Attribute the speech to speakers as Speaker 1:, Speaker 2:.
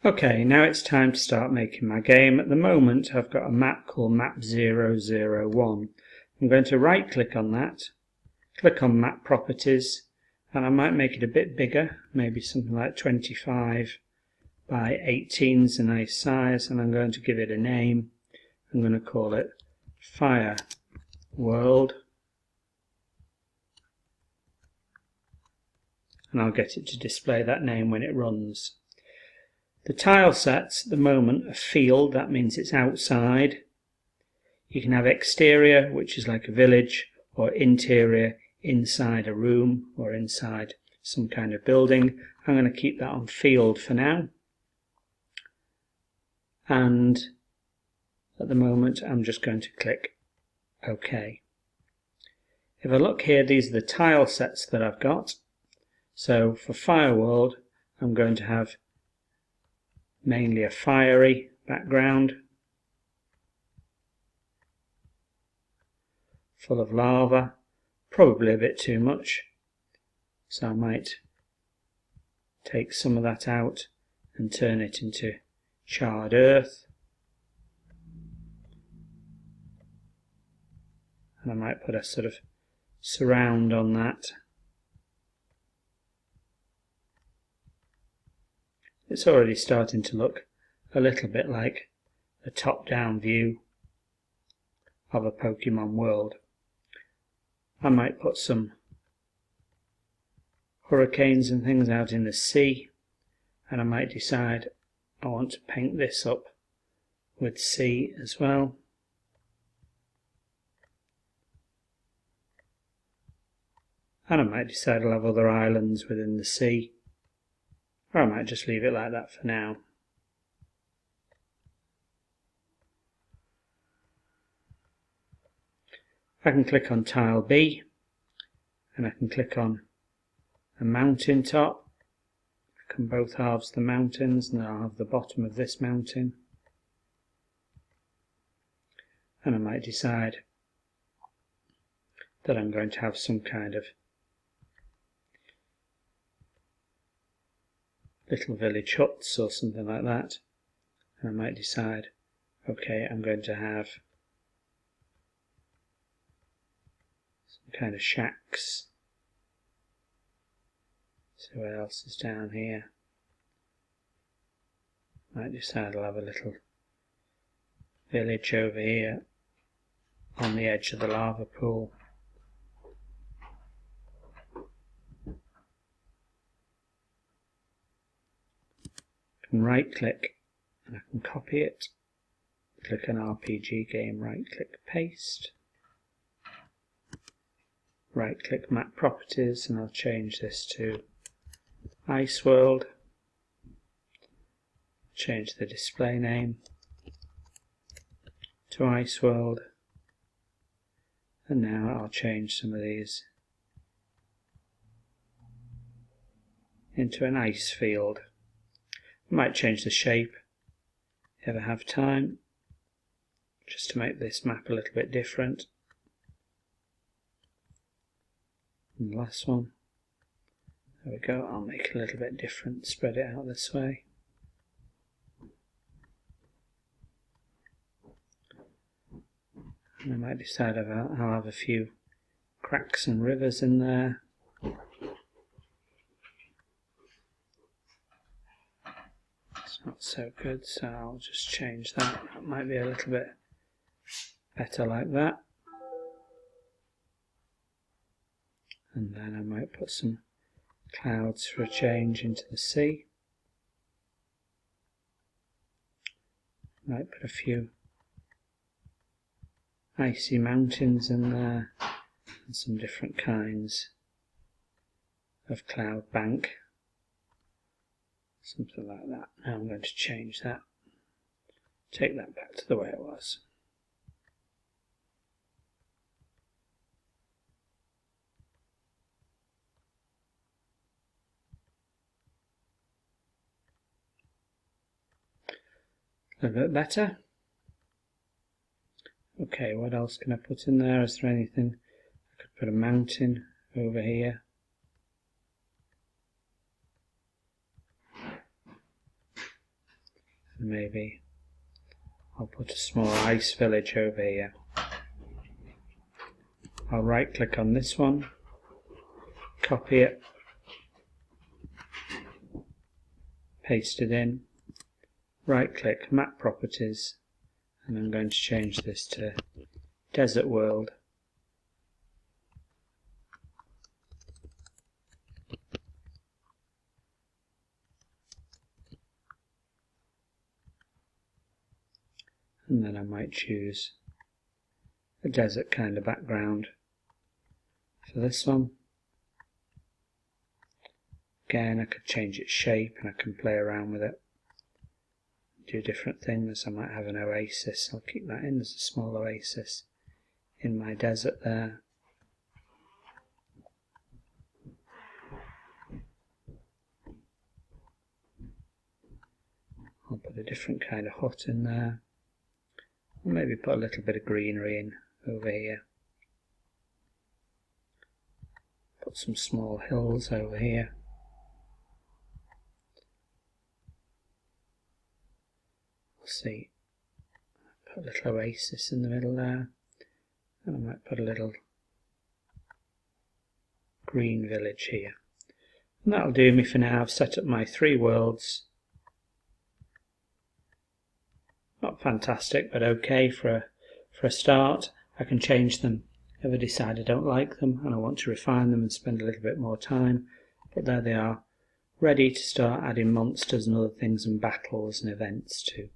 Speaker 1: Okay, now it's time to start making my game. At the moment I've got a map called Map 001. I'm going to right click on that, click on Map Properties, and I might make it a bit bigger, maybe something like 25 by 18 is a nice size, and I'm going to give it a name. I'm going to call it Fire World, and I'll get it to display that name when it runs. The tile sets at the moment are field, that means it's outside. You can have exterior, which is like a village, or interior, inside a room or inside some kind of building. I'm going to keep that on field for now. And at the moment I'm just going to click OK. If I look here, these are the tile sets that I've got. So for Fire World I'm going to have mainly a fiery background full of lava, probably a bit too much, so I might take some of that out and turn it into charred earth, and I might put a sort of surround on that. It's already starting to look a little bit like a top-down view of a Pokemon world. I might put some hurricanes and things out in the sea, and I might decide I want to paint this up with sea as well. And I might decide I'll have other islands within the sea, or I might just leave it like that for now. I can click on tile B, and I can click on a mountain top. Click on both halves of the mountains, and then I'll have the bottom of this mountain. And I might decide that I'm going to have some kind of little village huts or something like that. And I might decide, okay, I'm going to have some kind of shacks. So what else is down here? Might decide I'll have a little village over here on the edge of the lava pool. I can right click and I can copy it. Click on RPG game, right click, paste. Right click map properties, and I'll change this to Ice World. Change the display name to Ice World, and now I'll change some of these into an ice field. I might change the shape if I have time, just to make this map a little bit different. And the last one, there we go, I'll make it a little bit different, spread it out this way. And I might decide I'll have a few cracks and rivers in there. It's not so good, so I'll just change that. That might be a little bit better like that. And then I might put some clouds for a change into the sea. Might put a few icy mountains in there and some different kinds of cloud bank, something like that. Now I'm going to change that, take that back to the way it was. A little bit better. Okay, what else can I put in there? Is there anything? I could put a mountain over here. And maybe I'll put a small ice village over here. I'll right click on this one, copy it, paste it in, right click, map properties, and I'm going to change this to Desert World. And then I might choose a desert kind of background for this one. Again, I could change its shape and I can play around with it, do different things. I might have an oasis, I'll keep that in as a small oasis in my desert there. I'll put a different kind of hut in there. I'll maybe put a little bit of greenery in over here. Put some small hills over here. We'll see. Put a little oasis in the middle there. And I might put a little green village here. And that'll do me for now. I've set up my 3 worlds. Not fantastic, but okay for a start. I can change them if I decide I don't like them and I want to refine them and spend a little bit more time. But there they are, ready to start adding monsters and other things and battles and events to.